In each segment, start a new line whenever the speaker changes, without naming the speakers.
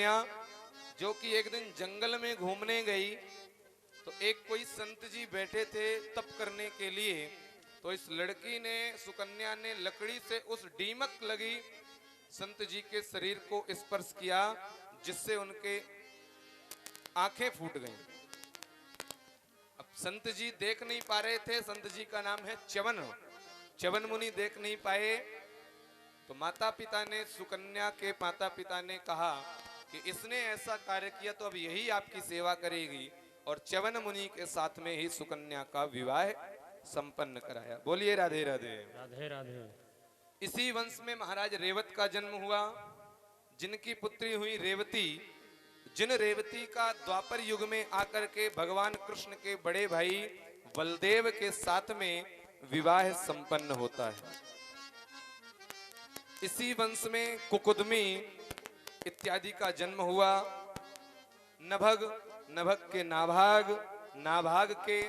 सुकन्या, जो कि एक दिन जंगल में घूमने गई, तो एक कोई संत जी बैठे थे तप करने के लिए। तो इस लड़की ने, सुकन्या ने लकड़ी से उस डीमक लगी संत जी के शरीर को स्पर्श किया, जिससे उनके आंखें फूट गईं। अब संत जी देख नहीं पा रहे थे, संत जी का नाम है च्यवन। च्यवन मुनि देख नहीं पाए, तो माता पिता ने, सुकन्या के माता पिता ने कहा कि इसने ऐसा कार्य किया तो अब यही आपकी सेवा करेगी, और च्यवन मुनि के साथ में ही सुकन्या का विवाह संपन्न कराया। बोलिए राधे राधे।
राधे राधे।
इसी वंश में महाराज रेवत का जन्म हुआ, जिनकी पुत्री हुई रेवती। जिन रेवती का द्वापर युग में आकर के भगवान कृष्ण के बड़े भाई बलदेव के साथ में विवाह संपन्न होता है। इसी वंश में कुकुदमी इत्यादि का जन्म हुआ। नभग, नभग के नाभाग, नाभाग के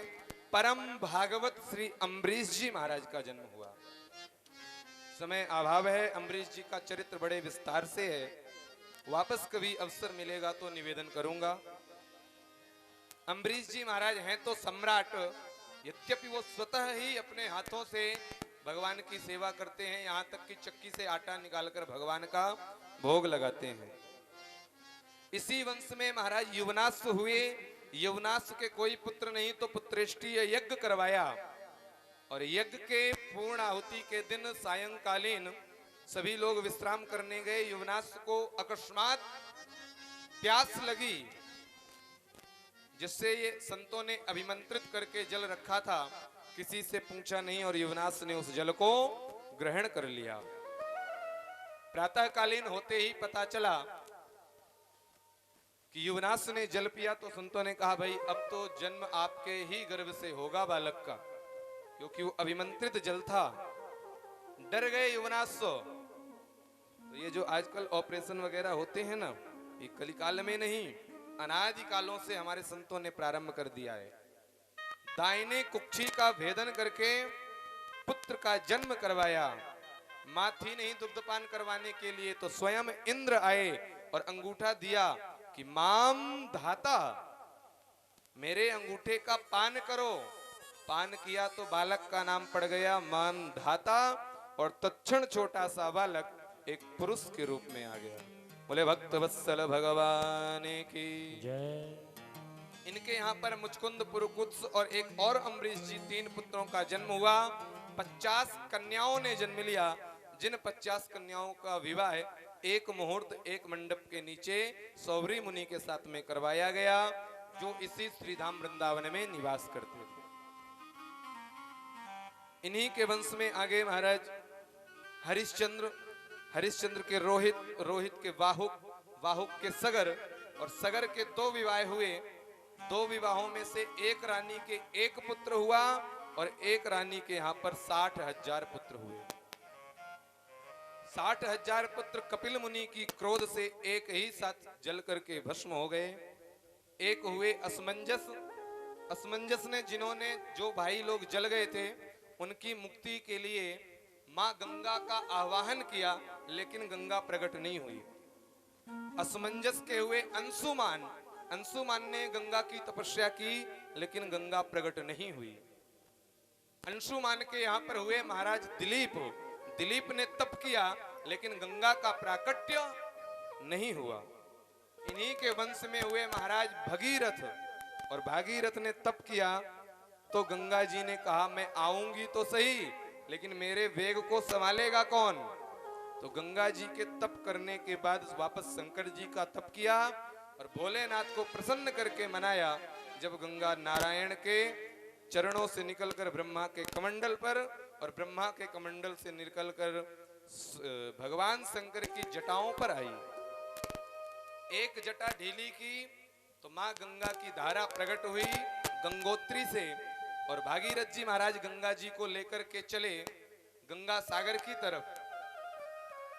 परम भागवत श्री अम्बरीश जी महाराज का जन्म हुआ। समय अभाव है, अम्बरीश जी का चरित्र बड़े विस्तार से है, वापस कभी अवसर मिलेगा तो निवेदन करूंगा। अम्बरीश जी महाराज हैं तो सम्राट, यद्यपि वो स्वतः ही अपने हाथों से भगवान की सेवा करते हैं, यहां तक कि चक्की से आटा निकालकर भगवान का भोग लगाते हैं। इसी वंश में महाराज युवनाश हुए। युवनाश के कोई पुत्र नहीं तो पुत्रेष्ठीय यज्ञ करवाया, और यज्ञ के पूर्ण आहुति के दिन सायंकालीन सभी लोग विश्राम करने गए। युवनाश को अकस्मात प्यास लगी, जिससे ये संतों ने अभिमंत्रित करके जल रखा था, किसी से पूछा नहीं, और युवनाश ने उस जल को ग्रहण कर लिया। प्रातःकालीन होते ही पता चला कि युवनाश ने जल पिया, तो संतों ने कहा भाई अब तो जन्म आपके ही गर्भ से होगा बालक का, क्योंकि वो अभिमंत्रित जल था। डर गए युवनाश। तो ये जो आजकल ऑपरेशन वगैरह होते हैं ना, ये कलिकाल में नहीं, अनादि कालों से हमारे संतों ने प्रारंभ कर दिया है। दाहिने कुक्षी का भेदन करके पुत्र का जन्म करवाया। मां थी नहीं दुग्धपान करवाने के लिए, तो स्वयं इंद्र आए और अंगूठा दिया कि माम धाता, मेरे अंगूठे का पान करो। पान किया तो बालक का नाम पड़ गया मान धाता, और तत्क्षण छोटा सा बालक एक पुरुष के रूप में आ गया। बोले भक्त वत्सल भगवान की
जय।
इनके यहाँ पर मुचकुंद, पुरुकुत्स और एक और अम्बरीश जी, 3 पुत्रों का जन्म हुआ। 50 कन्याओं ने जन्म लिया, जिन 50 कन्याओं का विवाह एक मुहूर्त एक मंडप के नीचे सौवरी मुनि के साथ में करवाया गया, जो इसी श्रीधाम वृंदावन में निवास करते थे। इन्हीं के वंश में आगे महाराज हरिश्चंद्र, हरिश्चंद्र के रोहित, रोहित के वाहुक, वाहुक के सगर, और सगर के 2 विवाह हुए। 2 विवाहों में से एक रानी के 1 पुत्र हुआ, और एक रानी के यहाँ पर 60,000 पुत्र हुए। 60,000 पुत्र कपिल मुनि की क्रोध से एक ही साथ जल करके भस्म हो गए। एक हुए असमंजस। असमंजस ने, जिन्होंने, जो भाई लोग जल गए थे, उनकी मुक्ति के लिए मां गंगा का आवाहन किया, लेकिन गंगा प्रकट नहीं हुई। असमंजस के हुए अंशुमान। अंशुमान ने गंगा की तपस्या की, लेकिन गंगा प्रकट नहीं हुई। अंशुमान के यहाँ पर हुए महाराज दिलीप। दिलीप ने तप किया, लेकिन गंगा का प्राकट्य नहीं हुआ। इन्हीं के वंश में हुए महाराज भगीरथ, और भागीरथ ने तप किया, तो गंगा जी ने कहा मैं आऊंगी तो सही, लेकिन मेरे वेग को संभालेगा कौन। तो गंगा जी के तप करने के बाद वापस शंकर जी का तप किया, और भोलेनाथ को प्रसन्न करके मनाया, जब गंगा नारायण के चरणों से निकलकर ब्रह्मा के कमंडल पर, और ब्रह्मा के कमंडल से निकलकर भगवान शंकर की जटाओं पर आई। एक जटा ढीली की तो मां गंगा की धारा प्रकट हुई गंगोत्री से, और भागीरथ जी महाराज गंगा जी को लेकर के चले गंगा सागर की तरफ।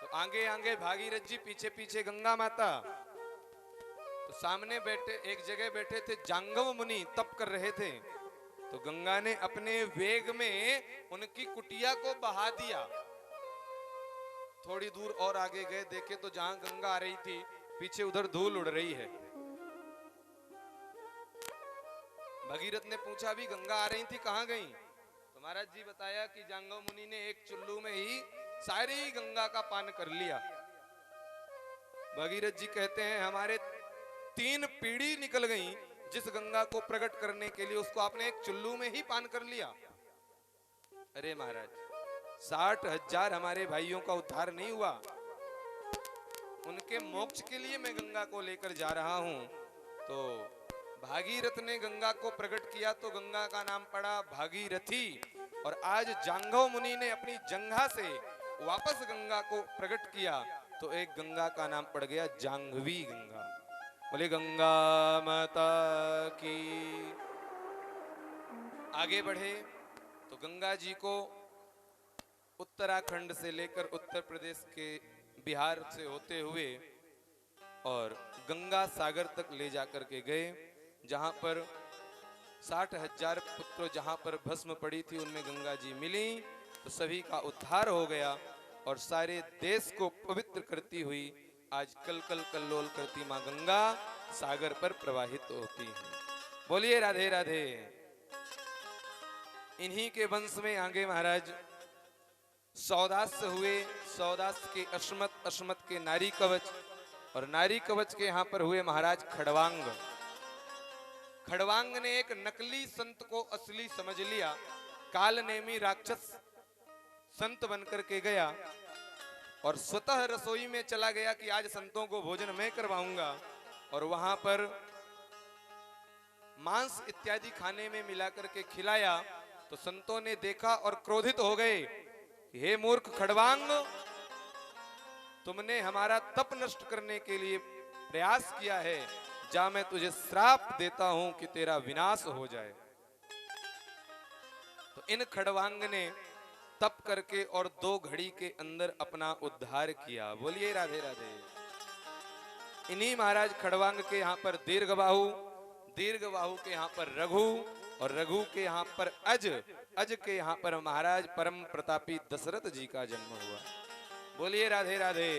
तो आगे आगे भागीरथ जी, पीछे पीछे गंगा माता। तो सामने बैठे, एक जगह बैठे थे जांगव मुनि, तप कर रहे थे। तो गंगा ने अपने वेग में उनकी कुटिया को बहा दिया। थोड़ी दूर और आगे गए, देखे तो जहां गंगा आ रही थी पीछे उधर धूल उड़ रही है। भगीरथ ने पूछा भी गंगा आ रही थी, कहां गई? तो महाराज जी बताया कि जांगव मुनि ने एक चुल्लू में ही सारी गंगा का पान कर लिया। भगीरथ जी कहते हैं हमारे 3 पीढ़ी निकल गई, जिस गंगा को प्रकट करने के लिए उसको आपने एक चुल्लू में ही पान कर लिया। अरे महाराज, 60,000 हमारे भाइयों का उद्धार नहीं हुआ, उनके मोक्ष के लिए मैं गंगा को लेकर जा रहा हूं। तो भागीरथ ने गंगा को प्रकट किया तो गंगा का नाम पड़ा भागीरथी। और आज जांघव मुनि ने अपनी जंघा से वापस गंगा को प्रकट किया तो एक गंगा का नाम पड़ गया जांघवी गंगा। बोले गंगा माता की। आगे बढ़े तो गंगा जी को उत्तराखंड से लेकर उत्तर प्रदेश के बिहार से होते हुए और गंगा सागर तक ले जाकर के गए, जहां पर 60,000 पुत्र जहां पर भस्म पड़ी थी उनमें गंगा जी मिली तो सभी का उद्धार हो गया और सारे देश को पवित्र करती हुई आज कल कल कल्लोल करती मां गंगा सागर पर प्रवाहित होती है। बोलिए राधे राधे। इन्हीं के वंश में आगे महाराज सौदास्य हुए, सौदास्य के अश्मत, अश्मत के नारी कवच और नारी कवच के यहाँ पर हुए महाराज खड़वांग। खड़वांग ने एक नकली संत को असली समझ लिया, काल नेमी राक्षस संत बनकर के गया और स्वतः रसोई में चला गया कि आज संतों को भोजन मैं करवाऊंगा और वहां पर मांस इत्यादि खाने में मिलाकर के खिलाया तो संतों ने देखा और क्रोधित हो गए, हे मूर्ख खड़वांग, तुमने हमारा तप नष्ट करने के लिए प्रयास किया है, जा मैं तुझे श्राप देता हूं कि तेरा विनाश हो जाए। तो इन खड़वांग ने तप करके और 2 घड़ी के अंदर अपना उद्धार किया। बोलिए राधे राधे। इन्हीं महाराज खड़वांग के यहाँ पर दीर्घबाहु, दीर्घबाहु के यहाँ पर रघु और रघु के यहाँ पर अज, अज के यहाँ पर महाराज परम प्रतापी दशरथ जी का जन्म हुआ। बोलिए राधे राधे।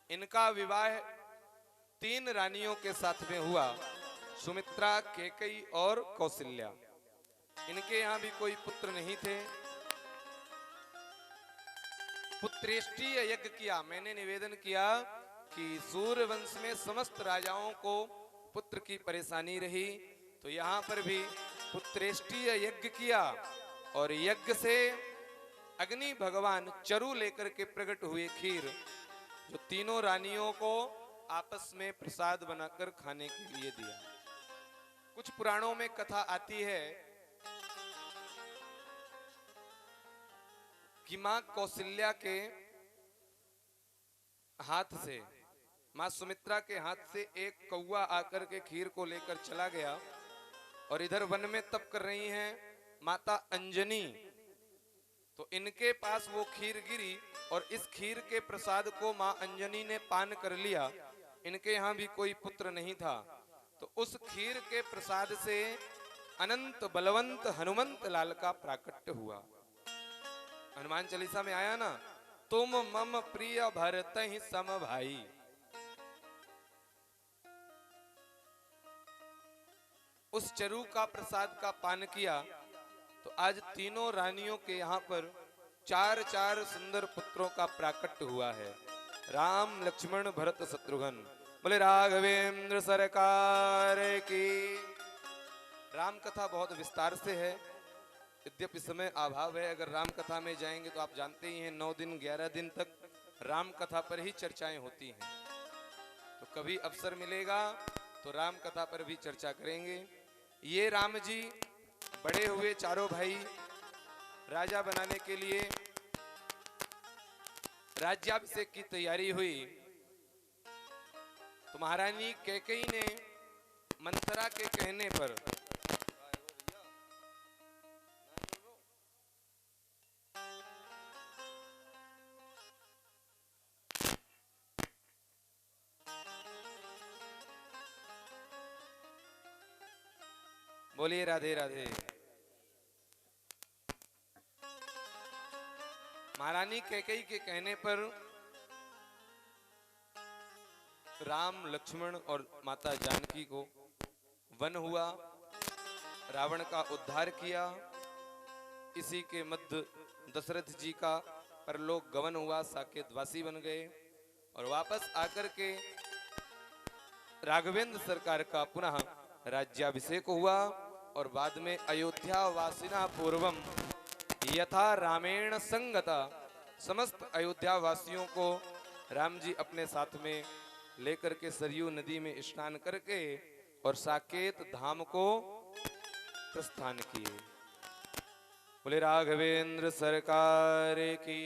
इनका विवाह 3 रानियों के साथ में हुआ, सुमित्रा, कैकेयी और कौशल्या। इनके यहाँ भी कोई पुत्र नहीं थे। पुत्रेष्टि यज्ञ किया। मैंने निवेदन किया कि सूर्य वंश में समस्त राजाओं को पुत्र की परेशानी रही, तो यहाँ पर भी पुत्रेष्टि यज्ञ किया और यज्ञ से अग्नि भगवान चरु लेकर के प्रकट हुए खीर, जो तीनों रानियों को आपस में प्रसाद बनाकर खाने के लिए दिया। कुछ पुराणों में कथा आती है कि मां कौशल्या के हाथ से, मां सुमित्रा के हाथ से एक कौवा आकर के खीर को लेकर चला गया और इधर वन में तप कर रही हैं माता अंजनी, तो इनके पास वो खीर गिरी और इस खीर के प्रसाद को मां अंजनी ने पान कर लिया। इनके यहाँ भी कोई पुत्र नहीं था, तो उस खीर के प्रसाद से अनंत बलवंत हनुमंत लाल का प्राकट्य हुआ। हनुमान चालीसा में आया ना, तुम मम प्रिय भरत ही सम भाई। उस चरु का प्रसाद का पान किया तो आज तीनों रानियों के यहाँ पर 4 सुंदर पुत्रों का प्राकट्य हुआ है। राम, लक्ष्मण, भरत, शत्रुघ्न। बोले राघवेंद्र सरकार की। राम कथा बहुत विस्तार से है, यद्यपि समय अभाव है। अगर राम कथा में जाएंगे तो आप जानते ही हैं 9 दिन 11 दिन तक राम कथा पर ही चर्चाएं होती हैं। तो कभी अवसर मिलेगा तो राम कथा पर भी चर्चा करेंगे। ये राम जी बड़े हुए, चारों भाई राजा बनाने के लिए राज्याभिषेक की तैयारी हुई तो महारानी कैकेयी ने मंथरा के कहने पर बोलिए राधे राधे। महारानी कैकेयी के कहने पर राम लक्ष्मण और माता जानकी को वन हुआ, रावण का उद्धार किया। इसी के मध्य दशरथ जी का परलोक गमन हुआ, साकेतवासी बन गए और वापस आकर के राघवेंद्र सरकार का पुनः राज्याभिषेक हुआ और बाद में अयोध्या वासिना पूर्वम यथा रामेण संगता, समस्त अयोध्या वासियों को राम जी अपने साथ में लेकर के सरयू नदी में स्नान करके और साकेत धाम को प्रस्थान किए। बोले राघवेंद्र सरकार की।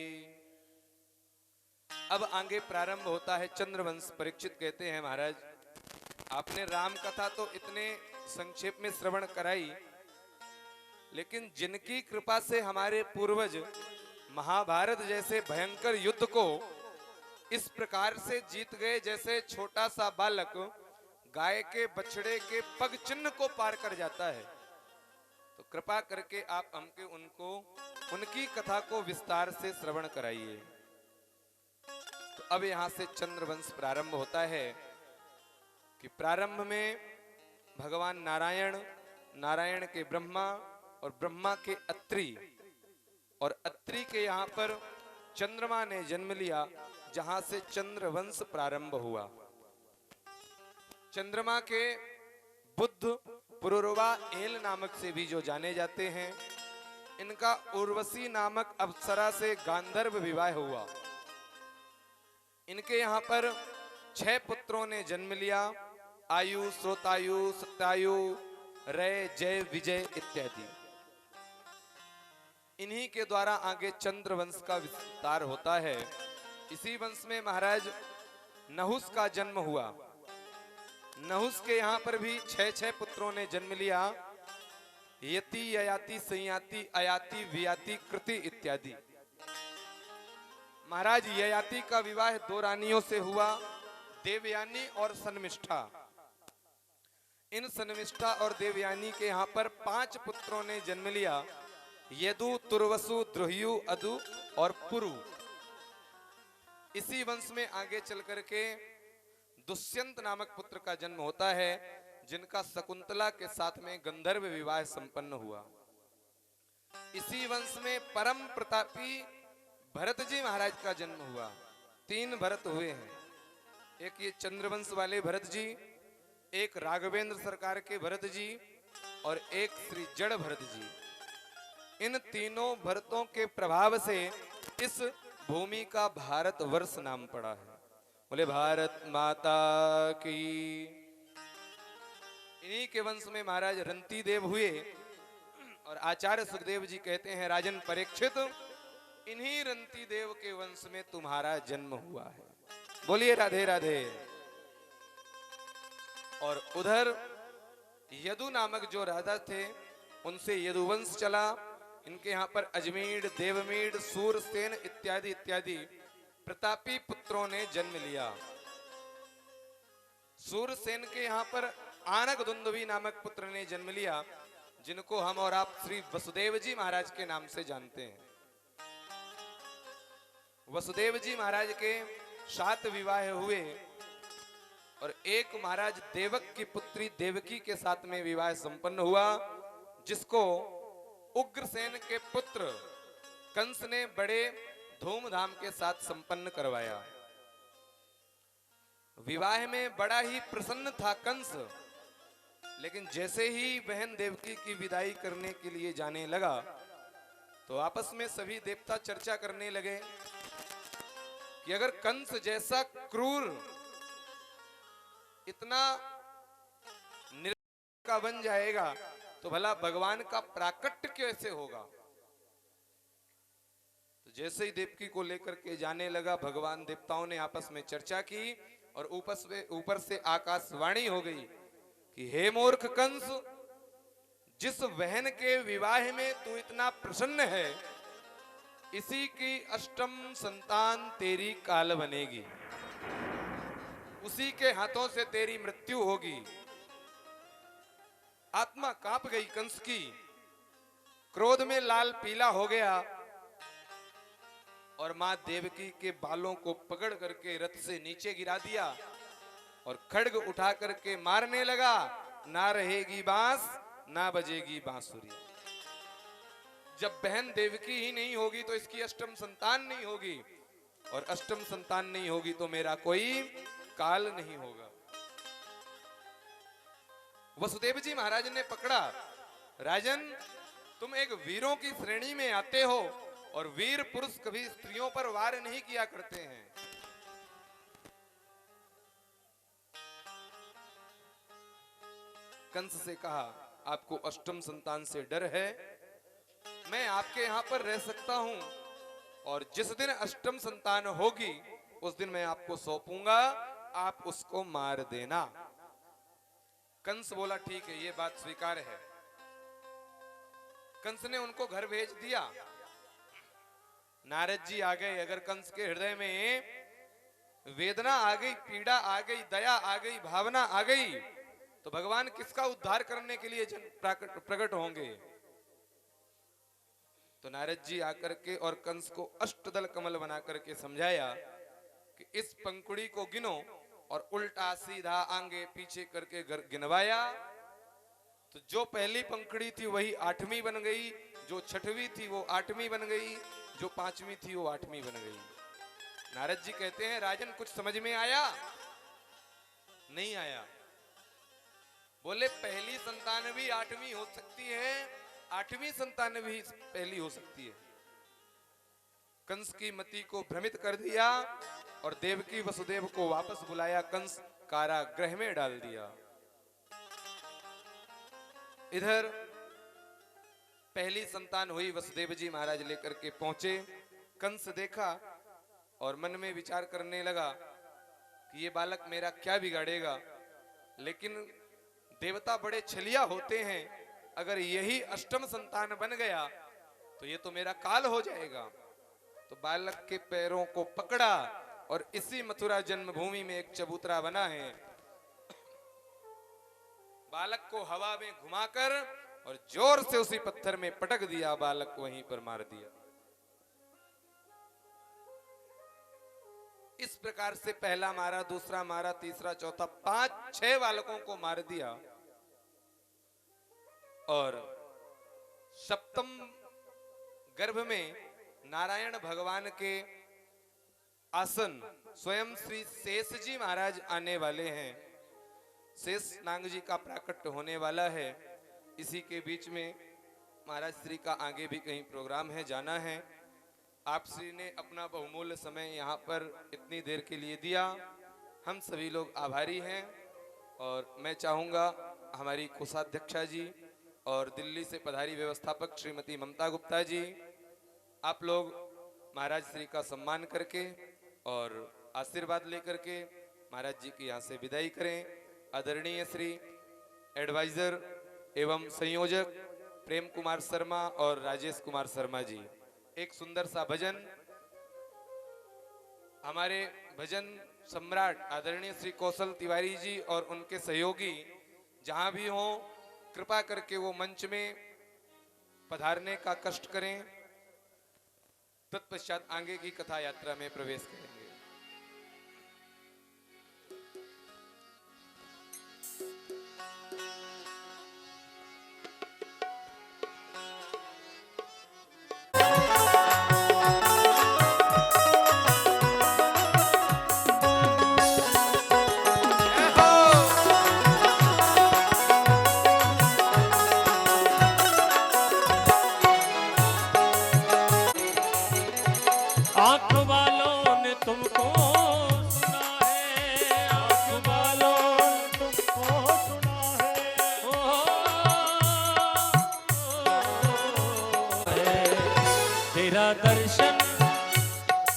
अब आगे प्रारंभ होता है चंद्रवंश। परीक्षित कहते हैं महाराज, आपने राम कथा तो इतने संक्षेप में श्रवण कराई, लेकिन जिनकी कृपा से हमारे पूर्वज महाभारत जैसे भयंकर युद्ध को इस प्रकार से जीत गए, जैसे छोटा सा बालक गाय के बछड़े के पग चिन्ह को पार कर जाता है, तो कृपा करके आप हमके उनको उनकी कथा को विस्तार से श्रवण कराइए। तो अब यहां से चंद्रवंश प्रारंभ होता है कि प्रारंभ में भगवान नारायण, नारायण के ब्रह्मा और ब्रह्मा के अत्रि, और अत्रि के यहाँ पर चंद्रमा ने जन्म लिया, जहां से चंद्रवंश प्रारंभ हुआ। चंद्रमा के बुद्ध पुरुरवा एल नामक से भी जो जाने जाते हैं, इनका उर्वशी नामक अप्सरा से गांधर्व विवाह हुआ। इनके यहाँ पर 6 पुत्रों ने जन्म लिया, आयु, श्रोतायु, सत्यायु, रय, जय, विजय इत्यादि। इन्हीं के द्वारा आगे चंद्रवंश का विस्तार होता है। इसी वंश में महाराज नहुस का जन्म हुआ। नहुस के यहाँ पर भी 6 पुत्रों ने जन्म लिया, यति, ययाति, संयाति, अयाति, वियाति, कृति इत्यादि। महाराज ययाति का विवाह 2 रानियों से हुआ, देवयानी और सनमिष्ठा। इन सनमिष्ठा और देवयानी के यहाँ पर 5 पुत्रों ने जन्म लिया, यदु, तुर्वसु, द्रुह्यु, अदु और पुरु। इसी वंश में आगे चल करके दुष्यंत नामक पुत्र का जन्म होता है, जिनका शकुंतला के साथ में गंधर्व विवाह संपन्न हुआ। इसी वंश में परम प्रतापी भरत जी महाराज का जन्म हुआ। 3 भरत हुए हैं, एक ये चंद्रवंश वाले भरत जी, एक राघवेंद्र सरकार के भरत जी और एक श्री जड़ भरत जी। इन तीनों भरतों के प्रभाव से इस भूमि का भारत वर्ष नाम पड़ा है। बोले भारत माता की। इन्हीं के वंश में महाराज रंती देव हुए और आचार्य सुखदेव जी कहते हैं, राजन परीक्षित, इन्हीं रंती देव के वंश में तुम्हारा जन्म हुआ है। बोलिए राधे राधे। और उधर यदु नामक जो राजा थे, उनसे यदुवंश चला। इनके यहाँ पर अजमेर, देवमेर, सूरसेन इत्यादि इत्यादि प्रतापी पुत्रों ने जन्म लिया। सूरसेन के यहाँ पर आनक दुंदुभी नामक पुत्र ने जन्म लिया, जिनको हम और आप श्री वसुदेव जी महाराज के नाम से जानते हैं। वसुदेव जी महाराज के 7 विवाह हुए और एक महाराज देवक की पुत्री देवकी के साथ में विवाह संपन्न हुआ, जिसको उग्रसेन के पुत्र कंस ने बड़े धूमधाम के साथ संपन्न करवाया। विवाह में बड़ा ही प्रसन्न था कंस, लेकिन जैसे ही बहन देवकी की विदाई करने के लिए जाने लगा, तो आपस में सभी देवता चर्चा करने लगे कि अगर कंस जैसा क्रूर इतना निर्दयी का बन जाएगा, तो भला भगवान का प्राकट्य कैसे होगा। तो जैसे ही देवकी को लेकर के जाने लगा, भगवान देवताओं ने आपस में चर्चा की और ऊपर से आकाशवाणी हो गई कि हे मूर्ख कंस, जिस बहन के विवाह में तू इतना प्रसन्न है, इसी की अष्टम संतान तेरी काल बनेगी, उसी के हाथों से तेरी मृत्यु होगी। आत्मा कांप गई कंस की, क्रोध में लाल पीला हो गया और मां देवकी के बालों को पकड़ करके रथ से नीचे गिरा दिया और खड्ग उठा करके मारने लगा। ना रहेगी बांस ना बजेगी बांसुरी। जब बहन देवकी ही नहीं होगी तो इसकी अष्टम संतान नहीं होगी, और अष्टम संतान नहीं होगी तो मेरा कोई काल नहीं होगा। वसुदेव जी महाराज ने पकड़ा, राजन तुम एक वीरों की श्रेणी में आते हो, और वीर पुरुष कभी स्त्रियों पर वार नहीं किया करते हैं। कंस से कहा, आपको अष्टम संतान से डर है? मैं आपके यहां पर रह सकता हूं, और जिस दिन अष्टम संतान होगी उस दिन मैं आपको सौंपूंगा, आप उसको मार देना। कंस बोला, ठीक है, ये बात स्वीकार है। कंस ने उनको घर भेज दिया। नारद जी आ गए। अगर कंस के हृदय में वेदना आ गई, पीड़ा आ गई, दया आ गई, भावना आ गई, तो भगवान किसका उद्धार करने के लिए प्रकट होंगे? तो नारद जी आकर के और कंस को अष्टदल कमल बना करके समझाया कि इस पंखुड़ी को गिनो, और उल्टा सीधा आगे पीछे करके गिनवाया। तो जो पहली पंखुड़ी थी वही 8वीं बन गई, जो 6वीं थी वो 8वीं बन गई, जो 5वीं थी वो 8वीं बन गई। नारद जी कहते हैं, राजन कुछ समझ में आया? नहीं आया। बोले, पहली संतान भी 8वीं हो सकती है, 8वीं संतान भी पहली हो सकती है। कंस की मति को भ्रमित कर दिया और देवकी वसुदेव को वापस बुलाया। कंस कारागृह में डाल दिया। इधर पहली संतान हुई, वसुदेव जी महाराज लेकर के पहुंचे। कंस देखा और मन में विचार करने लगा कि ये बालक मेरा क्या बिगाड़ेगा, लेकिन देवता बड़े छलिया होते हैं, अगर यही अष्टम संतान बन गया तो ये तो मेरा काल हो जाएगा। तो बालक के पैरों को पकड़ा और इसी मथुरा जन्मभूमि में एक चबूतरा बना है, बालक को हवा में घुमाकर और जोर से उसी पत्थर में पटक दिया, बालक को वहीं पर मार दिया। इस प्रकार से पहला मारा, दूसरा मारा, तीसरा, चौथा, 5-6 बालकों को मार दिया। और सप्तम गर्भ में नारायण भगवान के आसन स्वयं श्री शेष जी महाराज आने वाले हैं। शेष नाग जी का प्राकट्य होने वाला है। इसी के बीच में महाराज श्री का आगे भी कहीं प्रोग्राम है, जाना है। आप श्री ने अपना बहुमूल्य समय यहाँ पर इतनी देर के लिए दिया, हम सभी लोग आभारी हैं। और मैं चाहूँगा हमारी कोषाध्यक्षा जी और दिल्ली से पधारी व्यवस्थापक श्रीमती ममता गुप्ता जी, आप लोग महाराज श्री का सम्मान करके और आशीर्वाद लेकर के महाराज जी की यहाँ से विदाई करें। आदरणीय श्री एडवाइजर एवं संयोजक प्रेम कुमार शर्मा और राजेश कुमार शर्मा जी, एक सुंदर सा भजन हमारे भजन सम्राट आदरणीय श्री कौशल तिवारी जी और उनके सहयोगी जहां भी हों, कृपा करके वो मंच में पधारने का कष्ट करें। तत्पश्चात आगे की कथा यात्रा में प्रवेश करेंगे।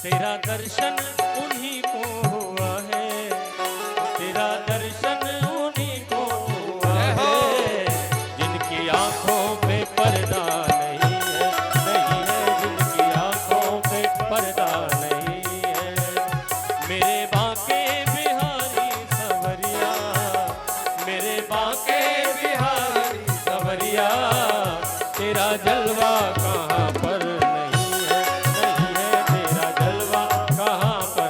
तेरा दर्शन उन्हीं को हुआ है, तेरा दर्शन उन्हीं को हुआ है, जिनकी आंखों पे पर्दा नहीं है, नहीं है, जिनकी आंखों पे पर्दा नहीं है। मेरे बांके बिहारी सवरिया, मेरे बांके बिहारी सवरिया, तेरा जलवा कहाँ पर नहीं है, नहीं है, तेरा जलवा कहाँ पर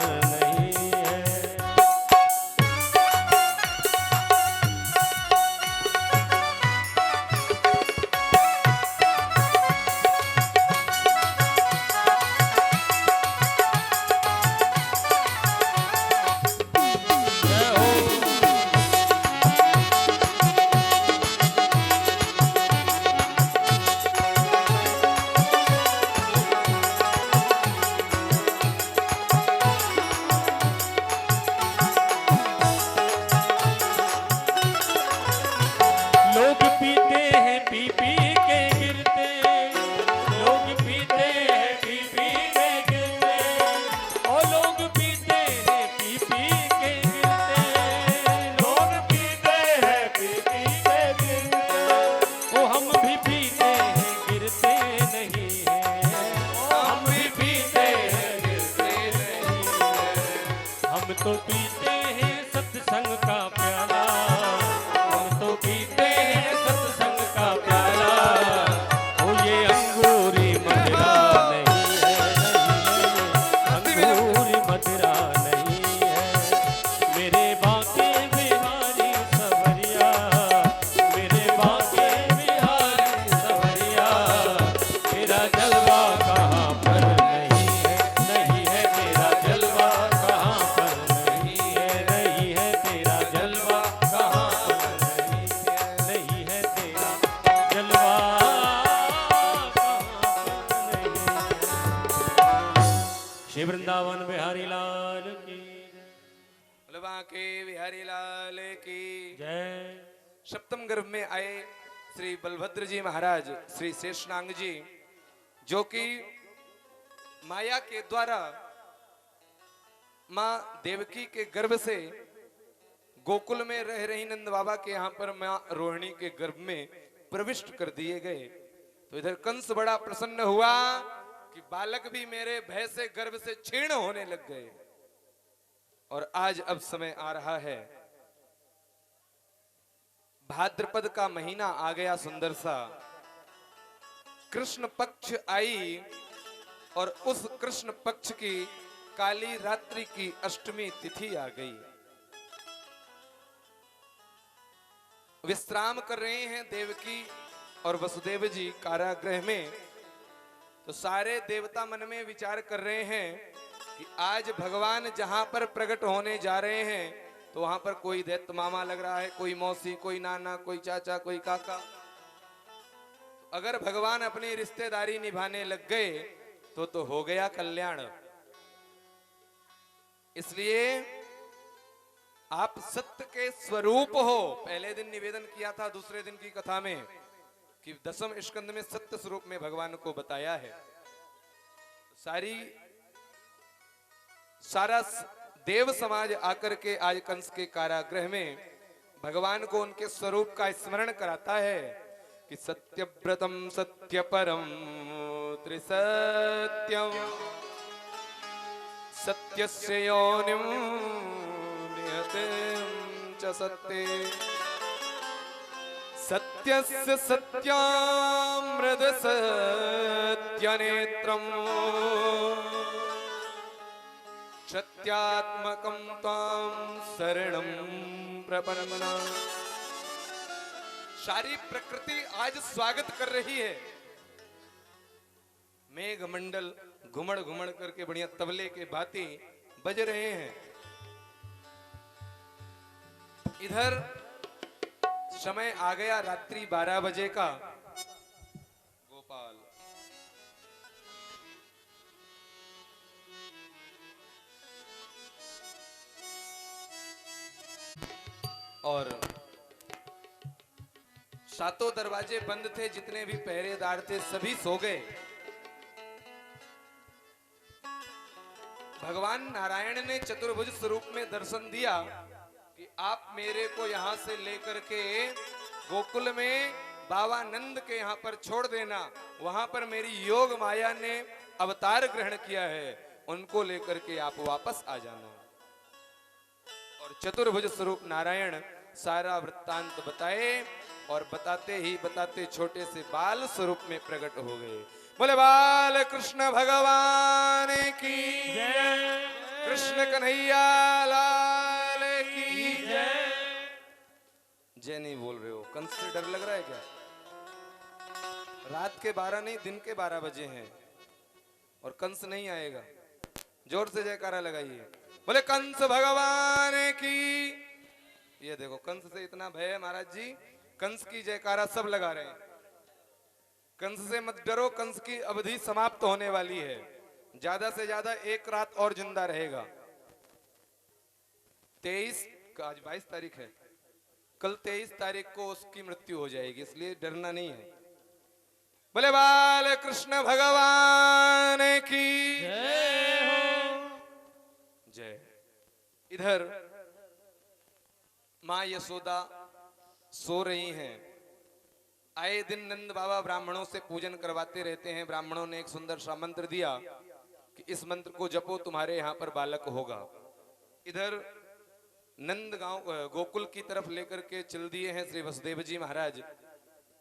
हम तो पीते हैं सत्संग का प्याला, हम तो पीते हैं सत्संग का प्याला। ओ ये अंगूरी मदिरा नहीं है, नहीं है, अंगूरी मदिरा नहीं है। मेरे बाके बिहारी सवरिया, मेरे बाके बिहारी सवरिया, तेरा जलवा कहाँ पर नहीं है, नहीं है तेरा जलवा कहाँ पर नहीं है, नहीं है तेरा जलवा कहाँ पर नहीं है, नहीं है तेरा जलवा कहाँ पर नहीं है। श्री वृंदावन बिहारी लाल की
बलवा के बिहारी लाल की
जय।
सप्तम गर्भ में आए श्री बलभद्र जी महाराज, श्री शेषनांग जी, जो कि माया के द्वारा मां देवकी के गर्भ से गोकुल में रह रही नंद बाबा के यहाँ पर मां रोहिणी के गर्भ में प्रविष्ट कर दिए गए। तो इधर कंस बड़ा प्रसन्न हुआ कि बालक भी मेरे भय से गर्भ से क्षीण होने लग गए। और आज अब समय आ रहा है, भाद्रपद का महीना आ गया सुंदर सा, कृष्ण पक्ष आई और उस कृष्ण पक्ष की काली रात्रि की अष्टमी तिथि आ गई। विश्राम कर रहे हैं देवकी और वसुदेव जी कारागृह में। तो सारे देवता मन में विचार कर रहे हैं कि आज भगवान जहां पर प्रकट होने जा रहे हैं तो वहां पर कोई दैत्य मामा लग रहा है, कोई मौसी, कोई नाना, कोई चाचा, कोई काका। अगर भगवान अपनी रिश्तेदारी निभाने लग गए तो हो गया कल्याण। इसलिए आप सत्य के स्वरूप हो। पहले दिन निवेदन किया था दूसरे दिन की कथा में कि दसम स्कंद में सत्य स्वरूप में भगवान को बताया है। सारा देव समाज आकर के आज कंस के कारागृह में भगवान को उनके स्वरूप का स्मरण कराता है कि सत्यव्रतम सत्यपरम त्रिसत्यम सत्यस्य योनिम निहतं च सत्ये सत्यस्य सत्यामृत सत्यनेत्रम् सत्यात्मकं त्वां शरणं प्रपन्ना। सारी प्रकृति आज स्वागत कर रही है। मेघ मंडल घुमड़ घुमड़ करके बढ़िया तबले के भांति बज रहे हैं। इधर समय आ गया रात्रि 12 बजे का। गोपाल और सातों दरवाजे बंद थे, जितने भी पहरेदार थे सभी सो गए। भगवान नारायण ने चतुर्भुज स्वरूप में दर्शन दिया कि आप मेरे को यहां से लेकर के गोकुल में बाबा नंद के यहां पर छोड़ देना। वहां पर मेरी योग माया ने अवतार ग्रहण किया है, उनको लेकर के आप वापस आ जाना। और चतुर्भुज स्वरूप नारायण सारा वृत्तांत बताए और बताते ही बताते छोटे से बाल स्वरूप में प्रकट हो गए। बोले बाल कृष्ण भगवान की
जय।
कृष्ण कन्हैया लाल की
जय।
जय नहीं बोल रहे हो, कंस से डर लग रहा है क्या? रात के 12 नहीं, दिन के 12 बजे हैं और कंस नहीं आएगा। जोर से जयकारा लगाइए, बोले कंस भगवान की। ये देखो कंस से इतना भय है महाराज जी, कंस की जयकारा सब लगा रहे हैं। कंस से मत डरो, कंस की अवधि समाप्त होने वाली है। ज्यादा से ज्यादा एक रात और जिंदा रहेगा। 23 आज 22 तारीख है, कल 23 तारीख को उसकी मृत्यु हो जाएगी, इसलिए डरना नहीं है। बोले बाल कृष्ण भगवान की
जय हो।
जय। इधर मां यशोदा सो रही हैं। आए दिन नंद बाबा ब्राह्मणों से पूजन करवाते रहते हैं। ब्राह्मणों ने एक सुंदर सा मंत्र दिया कि इस मंत्र को जपो, तुम्हारे यहाँ पर बालक होगा। इधर नंद गांव गोकुल की तरफ लेकर के चल दिए हैं श्री वसुदेव जी महाराज।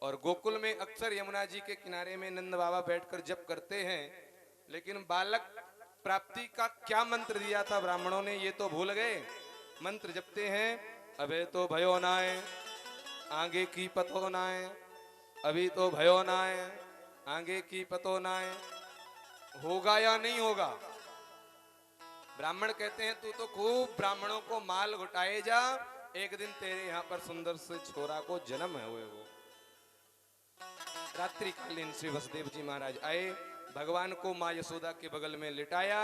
और गोकुल में अक्सर यमुना जी के किनारे में नंद बाबा बैठकर जप करते हैं, लेकिन बालक प्राप्ति का क्या मंत्र दिया था ब्राह्मणों ने ये तो भूल गए। मंत्र जपते हैं, अबे तो भयो नाय आगे की पतो नाय, अभी तो भयो नाय आगे की पतो नाय। होगा या नहीं होगा? ब्राह्मण कहते हैं तू तो खूब ब्राह्मणों को माल घुटाए जा, एक दिन तेरे यहाँ पर सुंदर से छोरा को जन्म है हुए वो। रात्रि कालीन श्री वसुदेव जी महाराज आए, भगवान को माँ यशोदा के बगल में लिटाया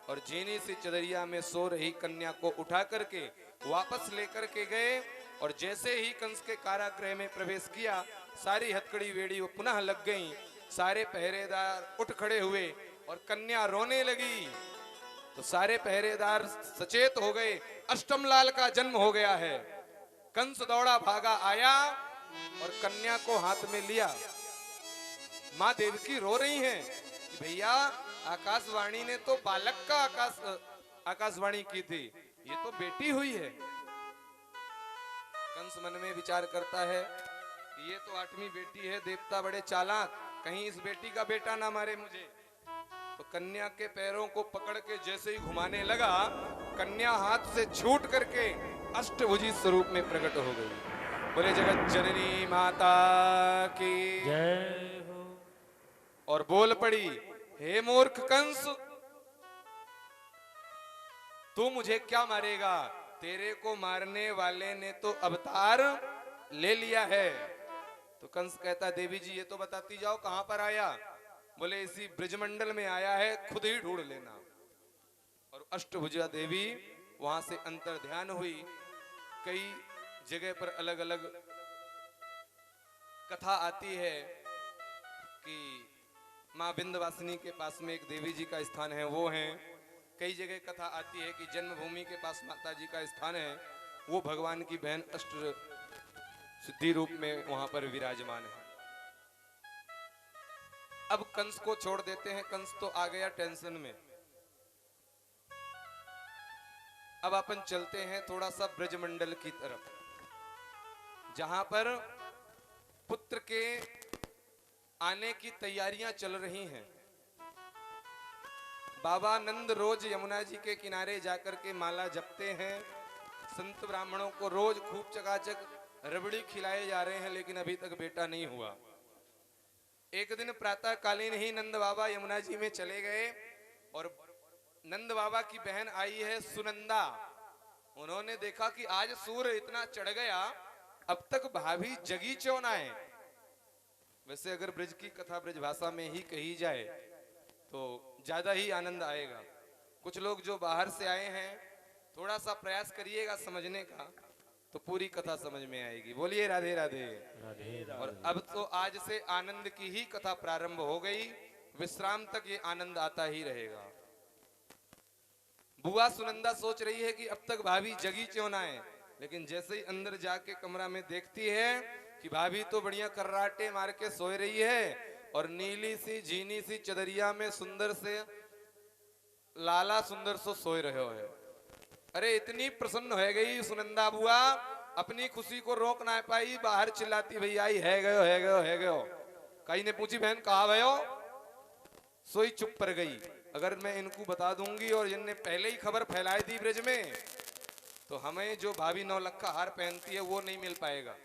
और जीनी सी चदरिया में सो रही कन्या को उठा करके वापस लेकर के गए। और जैसे ही कंस के कारागृह में प्रवेश किया, सारी हथकड़ी वेड़ी वो पुनः लग गई। सारे पहरेदार उठ खड़े हुए और कन्या रोने लगी, तो सारे पहरेदार सचेत हो गए, अष्टम लाल का जन्म हो गया है। कंस दौड़ा भागा आया और कन्या को हाथ में लिया। माँ देवकी रो रही हैं कि भैया आकाशवाणी ने तो बालक का आकाशवाणी की थी, ये तो बेटी हुई है। कंस मन में विचार करता है कि ये तो 8वीं बेटी है, देवता बड़े चालाक, कहीं इस बेटी का बेटा ना मारे मुझे। तो कन्या के पैरों को पकड़ के जैसे ही घुमाने लगा, कन्या हाथ से छूट करके अष्टभुजी स्वरूप में प्रकट हो गई। बोले जगत जननी माता की
जय हो।
और बोल पड़ी, हे मूर्ख कंस, तू मुझे क्या मारेगा? तेरे को मारने वाले ने तो अवतार ले लिया है। तो कंस कहता, देवी जी ये तो बताती जाओ कहां पर आया? बोले इसी ब्रजमंडल में आया है, खुद ही ढूंढ लेना। और अष्टभुजा देवी वहां से अंतर ध्यान हुई। कई जगह पर अलग अलग कथा आती है कि माँ विंध्यवासिनी के पास में एक देवी जी का स्थान है, वो हैं। कई जगह कथा आती है कि जन्मभूमि के पास माता जी का स्थान है, वो भगवान की बहन अष्ट सिद्धि रूप में वहां पर विराजमान है। अब कंस को छोड़ देते हैं, कंस तो आ गया टेंशन में। अब अपन चलते हैं थोड़ा सा ब्रजमंडल की तरफ, जहां पर पुत्र के आने की तैयारियां चल रही हैं। बाबा नंद रोज यमुना जी के किनारे जाकर के माला जपते हैं। संत ब्राह्मणों को रोज खूब चकाचक रबड़ी खिलाए जा रहे हैं, लेकिन अभी तक बेटा नहीं हुआ। एक दिन प्रातः कालीन ही नंद बाबा यमुना जी में चले गए और नंद बाबा की बहन आई है सुनंदा। उन्होंने देखा कि आज सूर्य इतना चढ़ गया, अब तक भाभी जगी क्यों ना है। वैसे अगर ब्रज की कथा ब्रज भाषा में ही कही जाए तो ज्यादा ही आनंद आएगा। कुछ लोग जो बाहर से आए हैं, थोड़ा सा प्रयास करिएगा समझने का, तो पूरी कथा समझ में आएगी। बोलिए राधे राधे।
राधे राधे।
और अब तो आज से आनंद की ही कथा प्रारंभ हो गई, विश्राम तक ये आनंद आता ही रहेगा। बुआ सुनंदा सोच रही है कि अब तक भाभी जगी क्यों ना है, लेकिन जैसे ही अंदर जाके कमरा में देखती है कि भाभी तो बढ़िया कर्राटे मार के सोए रही है और नीली सी झीनी सी चदरिया में सुंदर से लाला सुंदर सो सोए रहे हो है। अरे इतनी प्रसन्न हो गई सुनंदा बुआ, अपनी खुशी को रोक ना पाई, बाहर चिल्लाती, भैया है गयो है गयो है गयो। कई ने पूछी बहन कहा भयो, सोई चुप पर गई। अगर मैं इनको बता दूंगी और इनने पहले ही खबर फैलाई दी ब्रज में, तो हमें जो भाभी 9 लक्खा हार पहनती है वो नहीं मिल पाएगा।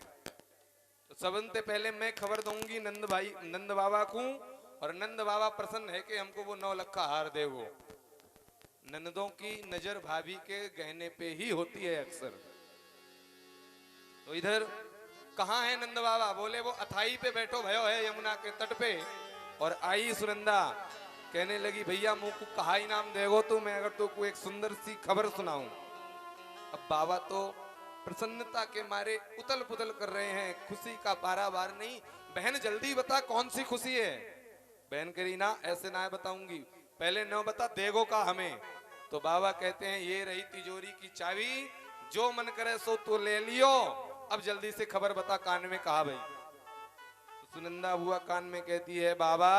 तो सबसे पहले मैं खबर दूंगी नंद बाबा को, और नंद बाबा प्रसन्न है कि हमको वो 9 लक्खा हार दे। वो नंदों की नजर भाभी के गहने पे ही होती है अक्सर। तो इधर कहाँ है नंद बाबा? बोले वो अथाई पे बैठो भयो है यमुना के तट पे। और आई सुनंदा, कहने लगी भैया मुंह को कहा इनाम देगो तू, मैं अगर तो को एक सुंदर सी खबर सुनाऊं। अब बाबा तो प्रसन्नता के मारे उतल पुतल कर रहे हैं, खुशी का पारावार नहीं। बहन जल्दी बता कौन सी खुशी है? बहन करी ना ऐसे ना बताऊंगी, पहले न बता देगो का हमें। तो बाबा कहते हैं ये रही तिजोरी की चाबी, जो मन करे सो तो ले लियो, अब जल्दी से खबर बता कान में कहा भाई। तो सुनंदा बुआ कान में कहती है बाबा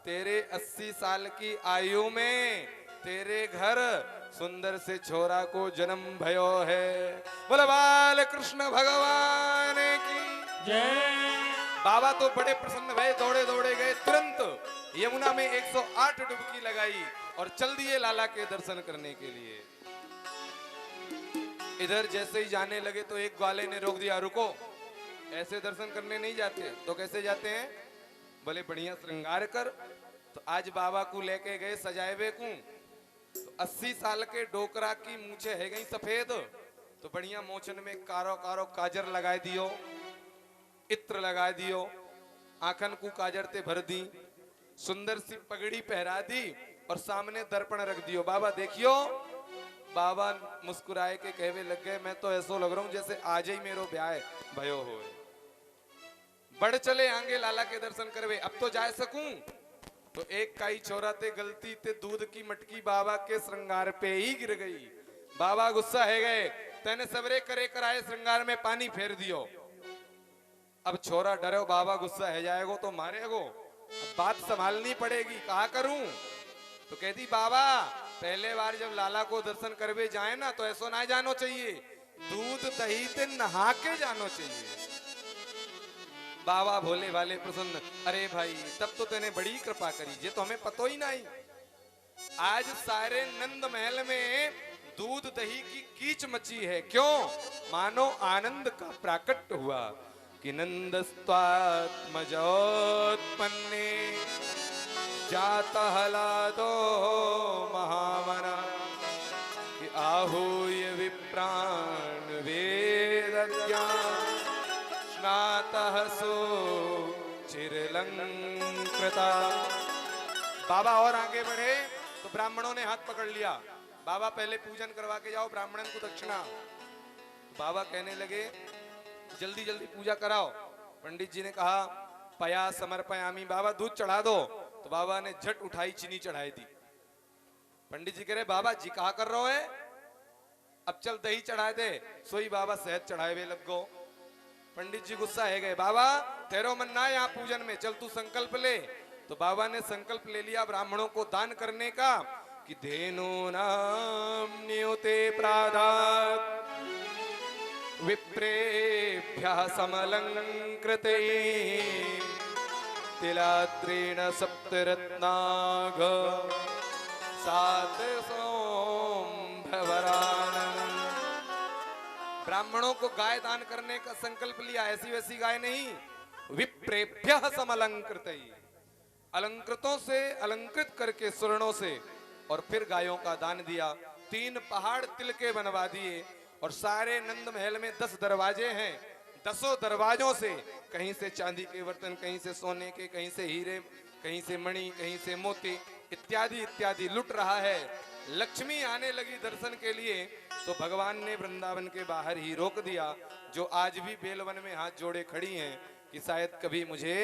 तेरे 80 साल की आयु में तेरे घर सुंदर से छोरा को जन्म भयो है। बोले बाल कृष्ण भगवान की
जय।
बाबा तो बड़े प्रसन्न भये, दौड़े दौड़े गए, तुरंत यमुना में 108 डुबकी लगाई और चल दिए लाला के दर्शन करने के लिए। इधर जैसे ही जाने लगे तो एक ग्वाले ने रोक दिया, रुको, ऐसे दर्शन करने नहीं जाते। तो कैसे जाते हैं? बोले बढ़िया श्रृंगार कर। तो आज बाबा को लेके गए सजाए हुए को, तो 80 साल के डोकरा की मूछे है गई सफेद, तो बढ़िया मोचन में कारो कारो काजर लगाए दियो, इत्र लगा दियो, आंखन को काजर ते भर दी, सुंदर सी पगड़ी पहरा दी और सामने दर्पण रख दियो। बाबा देखियो। बाबा मुस्कुराए के कहवे लग गए, मैं तो ऐसो लग रहा हूं जैसे आज ही मेरो ब्याह भयो हो। बढ़ चले आगे लाला के दर्शन करवे। अब तो जा सकूं। तो एक काई छोरा ते गलती ते दूध की मटकी बाबा के श्रृंगार पे ही गिर गई। बाबा गुस्सा है गए, तेने सवरे करे कराए श्रृंगार में पानी फेर दियो। अब छोरा डरो, बाबा गुस्सा है जाएगो तो मारेगो, अब बात संभालनी पड़ेगी, कहा करूं? तो कहती बाबा पहले बार जब लाला को दर्शन करवे जाए ना तो ऐसो ना जानो चाहिए, दूध दही ते नहा के जानो चाहिए। बाबा भोले वाले प्रसन्न, अरे भाई तब तो तेने बड़ी कृपा करी, ये तो हमें पतो ही नहीं। आज सारे नंद महल में दूध दही की कीच मची है, क्यों? मानो आनंद का प्राकट हुआ कि नंदस्त्वात्मजोत्पन्ने जाता हलादो महामना कि आहूय विप्राण वेदज्ञान स्नातः सो चिरलंकृता। बाबा और आगे बढ़े तो ब्राह्मणों ने हाथ पकड़ लिया, बाबा पहले पूजन करवा के जाओ, ब्राह्मणन को दक्षिणा। बाबा कहने लगे जल्दी जल्दी पूजा कराओ। पंडित जी ने कहा पया समर्पयामी, बाबा दूध चढ़ा दो। तो बाबा ने झट उठाई चीनी चढ़ाई दी। पंडित जी कह रहे बाबा जी कहा कर रहे हो है, अब चल दही चढ़ा दे। सोई बाबा शहद चढ़ाए हुए लग गो। पंडित जी गुस्सा है गए, बाबा तेरो मन ना यहाँ पूजन में, चल तू संकल्प ले। तो बाबा ने संकल्प ले लिया ब्राह्मणों को दान करने का कि धेनु नाम न्योते प्रादात विप्रेभ्यः समलंकृते तिलाद्रेण सप्तरत्नाग सात सोमभवरानन। ब्राह्मणों को गाय दान करने का संकल्प लिया, ऐसी वैसी गाय नहीं, विप्रेभ्यः समलंकृते, अलंकृतों से अलंकृत करके स्वर्णों से, और फिर गायों का दान दिया। 3 पहाड़ तिल के बनवा दिए और सारे नंद महल में 10 दरवाजे हैं, 10 दरवाजों से कहीं से चांदी के बर्तन, कहीं से सोने के, कहीं से हीरे, कहीं से मणि, कहीं से मोती इत्यादि इत्यादि लुट रहा है। लक्ष्मी आने लगी दर्शन के लिए तो भगवान ने वृंदावन के बाहर ही रोक दिया, जो आज भी बेलवन में हाथ जोड़े खड़ी हैं कि शायद कभी मुझे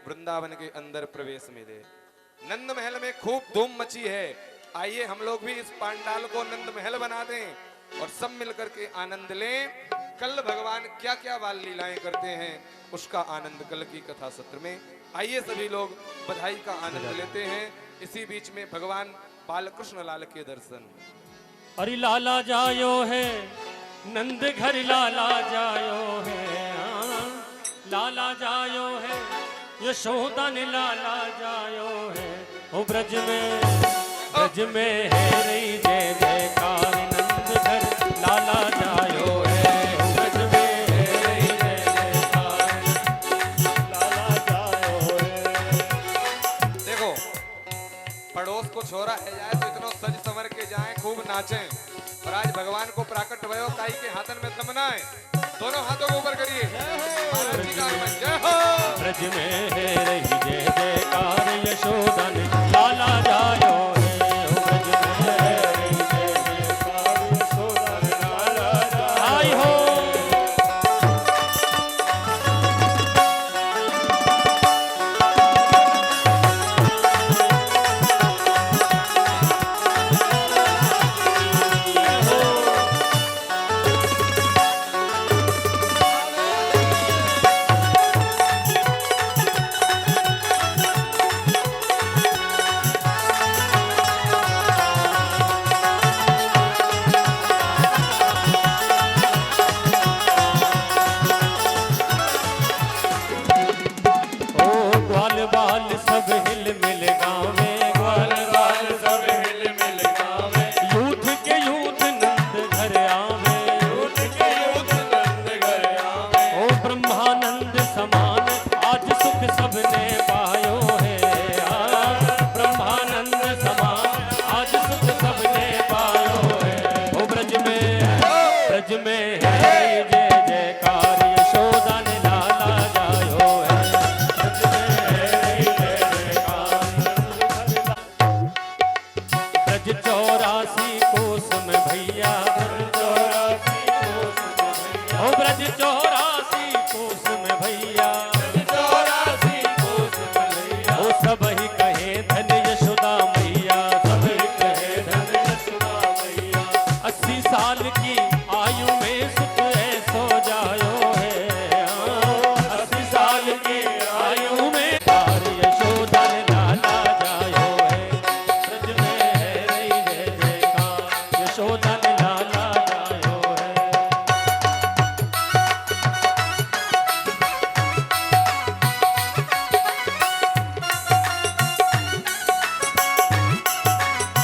वृंदावन के अंदर प्रवेश मिले। नंद महल में खूब धूम मची है, आइए हम लोग भी इस पांडाल को नंद महल बना दें और सब मिलकर के आनंद लें। कल भगवान क्या क्या बाल लीलाएं करते हैं उसका आनंद कल की कथा सत्र में, आइए सभी लोग बधाई का आनंद लेते हैं। इसी बीच में भगवान बालकृष्ण लाल के दर्शन।
अरे लाला जायो है नंद घर, लाला जायो है, लाला जायो है यशोदा ने, लाला जायो है। ओ ब्रज में है रही जय जयकार, नंद घर लाला जायो है। ओ ब्रज में है रही जय जयकार, लाला जायो है।
देखो पड़ोस को छोरा है जाए तो इतना सज संवर के जाए, खूब नाचें। और आज भगवान को प्राकट भयो काई के हाथन में तमना है, दोनों हाथों को ऊपर करिए।
ब्रज में है रही जय जयकार, यशोदा ने लाला जायो है। ओ ब्रज में है रही जय जयकार, यशोदा ने लाला जायो हो। चौरासी कोस में भैया, ओ ब्रज चौरासी कोस में भैया, ओ सब ही कहे धन यशोदा मैया, सब ही कहे धन यशोदा मैया। 80 साल की आयु में सुख ऐसो जायो है, 80 साल की आयु में तार यशोदा ने लाला जायो है, ब्रज में है रही जय जयकार, यशोदा ने लाला जायो है।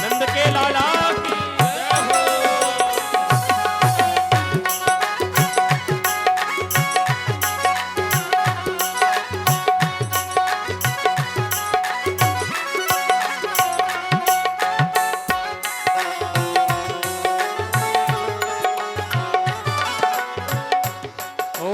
नंद के लाला की जय हो। ओ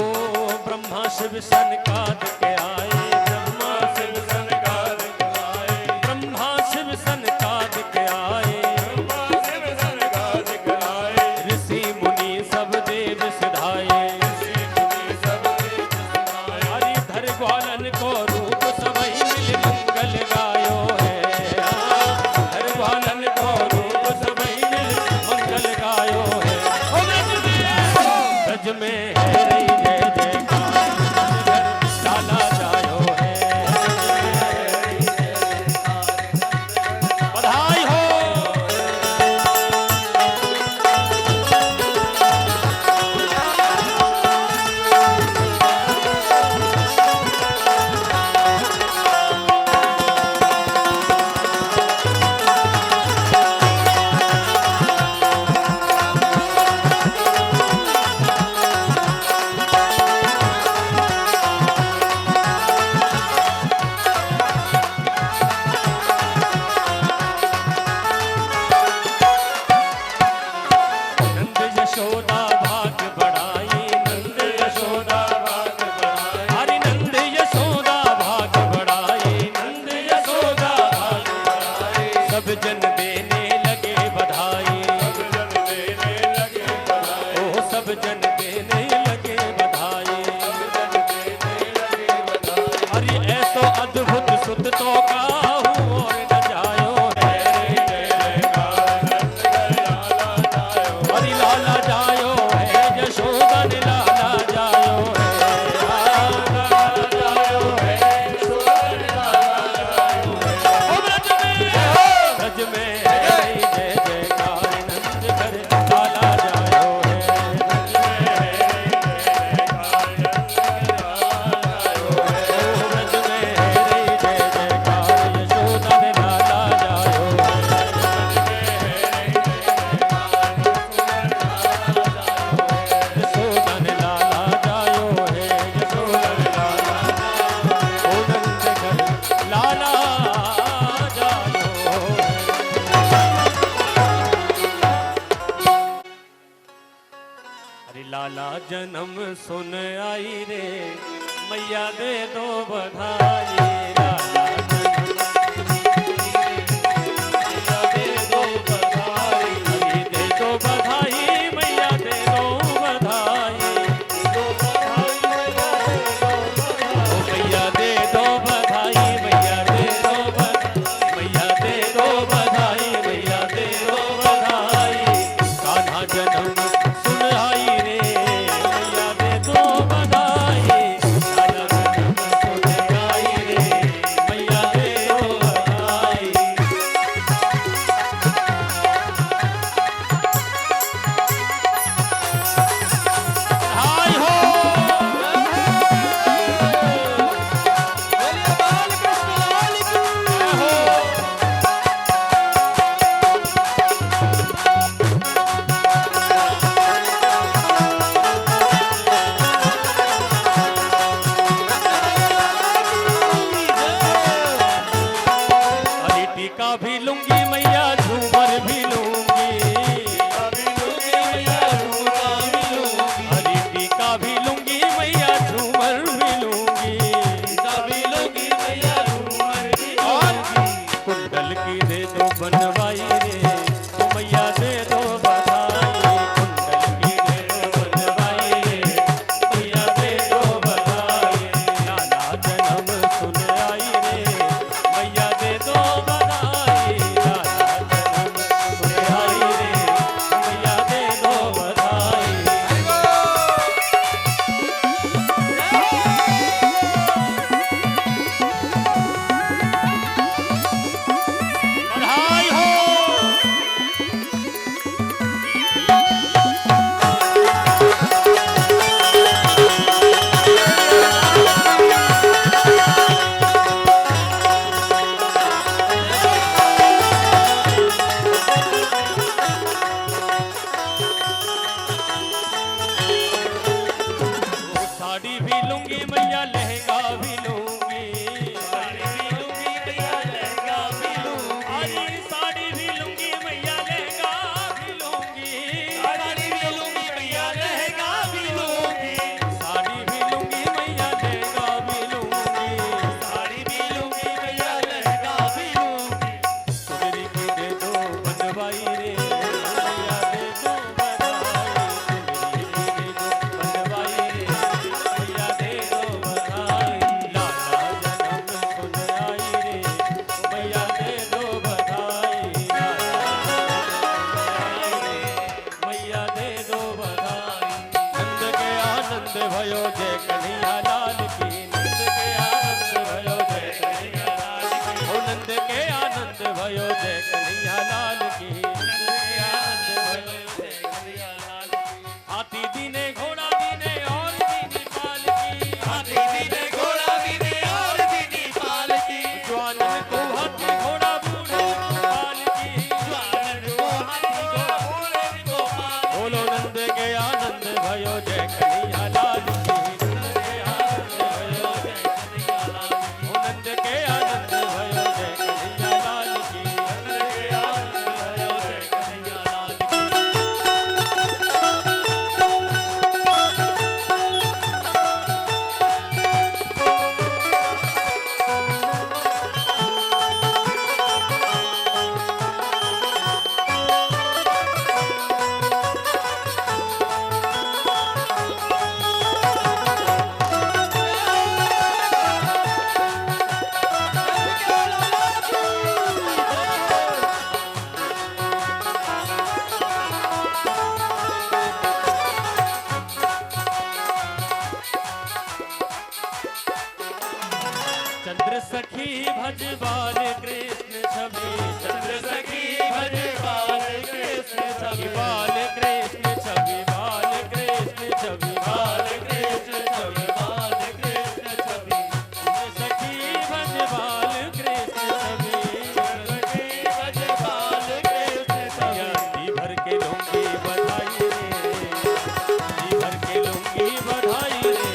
ब्रह्मा शिव सनकाद के आए, ब्रह्मा शिव सनकाद के आए, ब्रह्मा शिव सनकाद के आए, ब्रह्मा शिव सनकाद के आए। ऋषि मुनि सब देव सिधाए, ऋषि मुनि सब देव सिधाए। हरिधर ग्वालन को रूप सबई मिल मंगल गायो है, हर ग्वालन को रूप सबई मिल मंगल गायो है। ओ ब्रज में है रही जय जयकार, लाला जायो है, बधाई हो। नंद यशोदा भाग बढ़ाई, नंद यशोदा भाग बढ़ाई, हरि नंद यशोदा भाग बढ़ाई, नंद यशोदा भाग बढ़ाई। सब जन देने लगे बधाई, सब जन देने लगे बधाई, ओ सब जन देने लगे बधाई, सब जन देने लगे बधाई। हरि ऐसो अद्भुत सुत तो काहू और न जायो है, हरि लाला जायो है, यशोदा ने लाला जायो है, लाला जायो है, यशोदा ने लाला जायो है। ओ ब्रज में है रही जय जयकार, नंद घर लाला जायो है, ब्रज में है रही जय जयकार, नंद घर लाला जायो है। ओ ब्रज में है रही जय जयकार, यशोदा ने लाला जायो है, ब्रज में है रही जय यशोदा ने लाला जायो है, यशोदा ने लाला जायो, ओ नंद घर लाला जायो है। अरे लाला जन्म सुन आई रे, मैया दे दो बधाई, लाला जन्म मैया दे दो बधाई, हरि दे दो बधाई, मैया दे दो बधाई, दो बधाई मैया दे दो बधाई, ओ मैया दे दो बधाई, मैया दे दो बधाई, मैया दे दो बधाई। कान्हा जन्म सुन आई रे, मैया दे दो बधाई, लाला जन्म सुन आई रे, भयो जय कन्हैया लाल की, नंद के आनंद भयो जय कन्हैया लाल की, ओ नंद के आनंद भयो जय कन्हैया लाल की, नंद के आनंद भयो जय कन्हैया लाल की। हाथी दीने घोड़ा दीने और दीनी पाल की,
हाथी दीने घोड़ा दीने और दीनी पाल की,
जवानन को हाथी घोड़ा बूढ़े पाल की,
जवानन को हाथी घोड़ा बूढ़े को पाल।
बोलो नंद के आनंद भयो जय कन्हैया लाल की, नंद के आनंद भयो जय कन्हैया लाल की, ओ नंद के आनंद भयो जय कन्हैया लाल की, नंद के आनंद भयो जय कन्हैया लाल की। चंद्र सखी भज बाल कृष्ण छवि, चंद्र सखी भज बाल कृष्ण छवि, बाल कृष्ण छवि, बाल कृष्ण छवि, बाल कृष्ण छवि, बाल कृष्ण छवि, चंद्र सखी भज बाल कृष्ण छवि, चंद्र सखी भज बाल कृष्ण छवि। जी भर के लूंगी बधाई रे, जी भर के लूंगी बधाई रे,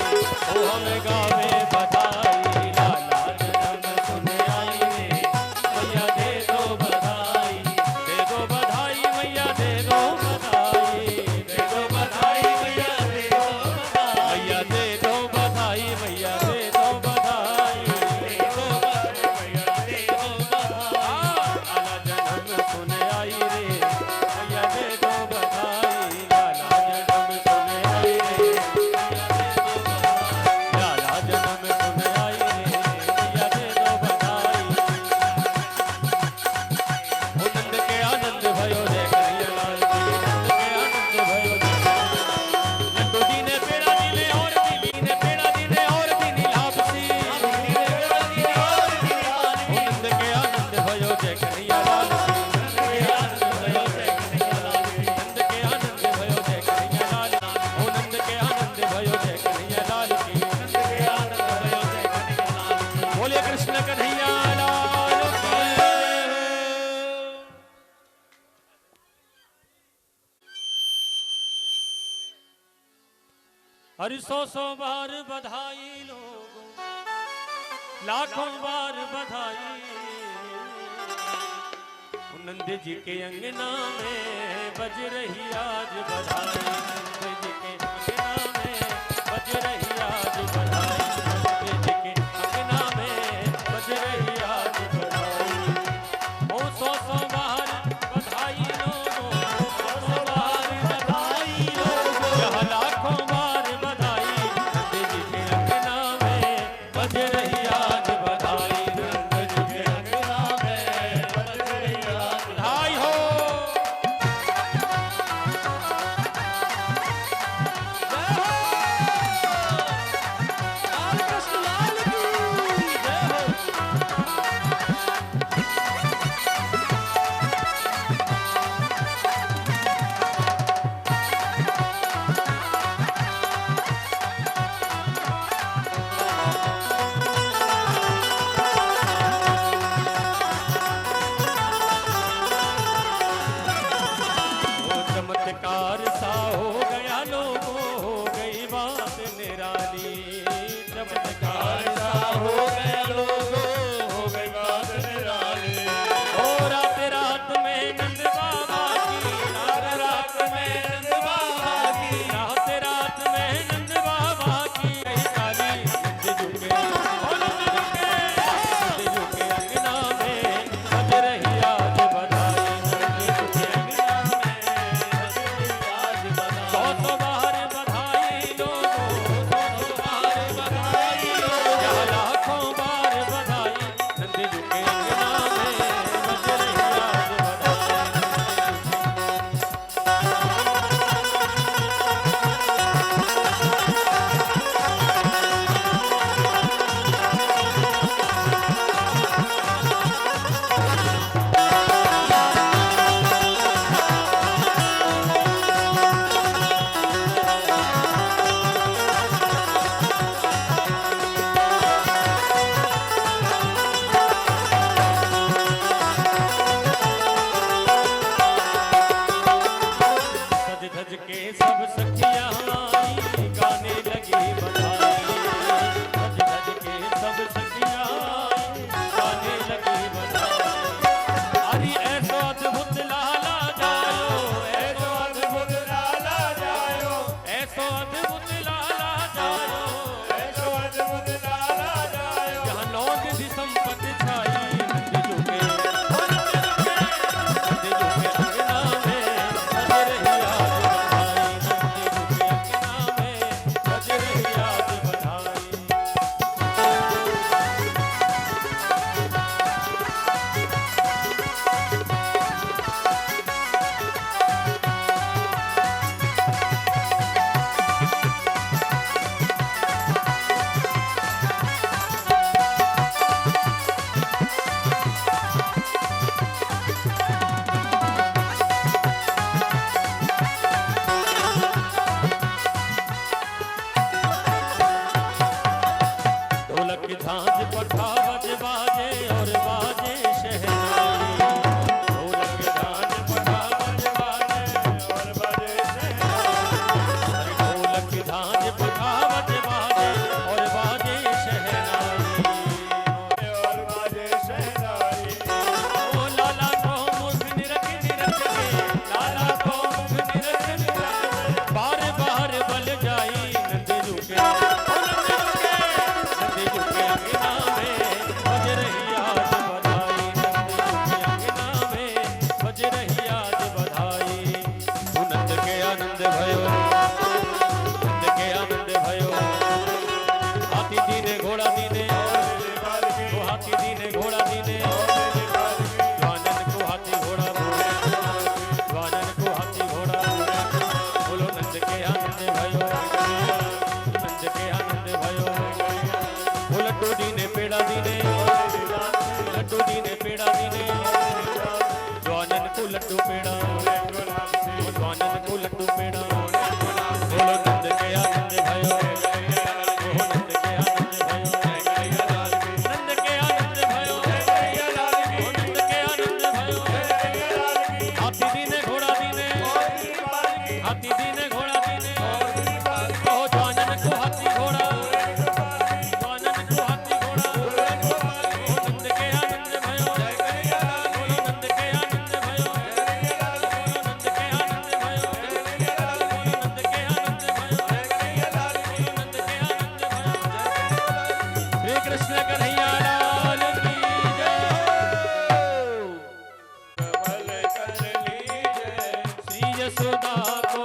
ओ हम गावे बधाई। लाला जन्म सुन आई रे, मैया दे दो बधाई, दे दो बधाई मैया दे दो बधाई, दे दो बधाई मैया दे दो बधाई, मैया दे दो बधाई, मैया दे दो बधाई, दे दो बधाई मैया दे दो बधाई। लाला जन्म सुन आई रे, मैया दे दो बधाई, लाला जन्म सुन आई रे, मैया दे दो बधाई, लाला जन्म सुन आई रे, मैया दे दो बधाई। ओ नंद के आनंद भयो जय कन्हैया लाल की, नंद के आनंद भयो जय कन्हैया लाल की। नंदू दीने पेड़ा दीने और दीने पेड़ा दीने और दीनी लापसी, ओ नंद के आनंद भयो जय कन्हैया लाल की, नंद के आनंद भयो जय कन्हैया लाल की, नंद के आनंद भयो जय कन्हैया लाल की, ओ नंद के आनंद भयो जय कन्हैया लाल की, नंद के आनंद भयो जय कन्हैया लाल की। बोलिए कृष्ण कन्हैया लाल की। हरि सौ बार बधाई लोगों, लाखों बार बधाई। नंद जी के अंगना में बज रही आज बधाई, नंद जी के अंगना में बज रही आज बधाई, नंद जी के अंगना में बज रही आज बधाई। ओ सौ बार बधाई लोगों, सौ बार बधाई लोगों, यह लाखों बार बधाई। नंद जी के अंगना में बज रही आज बधाई, नंद जी के अंगना में बज रही आज बधाई हो। सब सखियां आई गाने लगी बधाई। सज धज के सब सखियां आई गाने लगी बधाई। अरे ऐसो अद्भुत लाला जायो, ऐसो अद्भुत लाला जायो, ऐसो अद्भुत लाला जायो, ऐसो अद्भुत लाला जायो। जहाँ नौ निधि संपत्ति छाई नंद जो के अंगना में बज रही आज बधाई। नंद जो के अंगना में बज रही आज बधाई। ढोलक की झांझ पठा बज बाजे और बाजे शहनाई। ढोलक की झांझ पठा बज बाजे और बाजे शहनाई। ढोलक की झांझ पठा बज बाजे और बाजे शहनाई, और बाजे शहनाई। ओ लाला को मुख निरख निरख के, लाला को मुख निरख निरख के, बार बार बल जाई नंद जू के। नंद जू के अंगना में बज रही आज बधाई। नंद जू के अंगना में बज रही आज बधाई। तू नंद के आनंद भयो, नंद के आनंद भयो। हाथी दीने घोड़ा दीने, तो हाथी दीने घोड़ा दीने। द्वानन को हाथी घोड़ा बोले, द्वानन को हाथी घोड़ा बोले। बोलो नंद के आनंद भयो, नंद के आनंद भयो। वो लड्डू दीने पेड़ा दीने, लड्डू दीने पेड़ा दीने। द्वानन को लड्डू पेड़ा, द्वानन को लड्डू पेड़ा। बोलो नंद के आनंद भयो, ओ नंद के आनंद भयो, नंद के आनंद भयो, ओ नंद के आनंद भयो। हाथी दीने घोड़ा दीने, हाथी दीने घोड़ा दीने। ओ द्वानन को हाथी घोड़ा, द्वानन को हाथी घोड़ा। ओ नंद के आनंद भयो, बोलो नंद के आनंद भयो, बोलो नंद के आनंद भयो, बोलो नंद के आनंद भयो, बोलो नंद के आनंद भयो। श्री कृष्ण कन्हैया लाल की जय। कमल कर लीजय श्री यशोदा को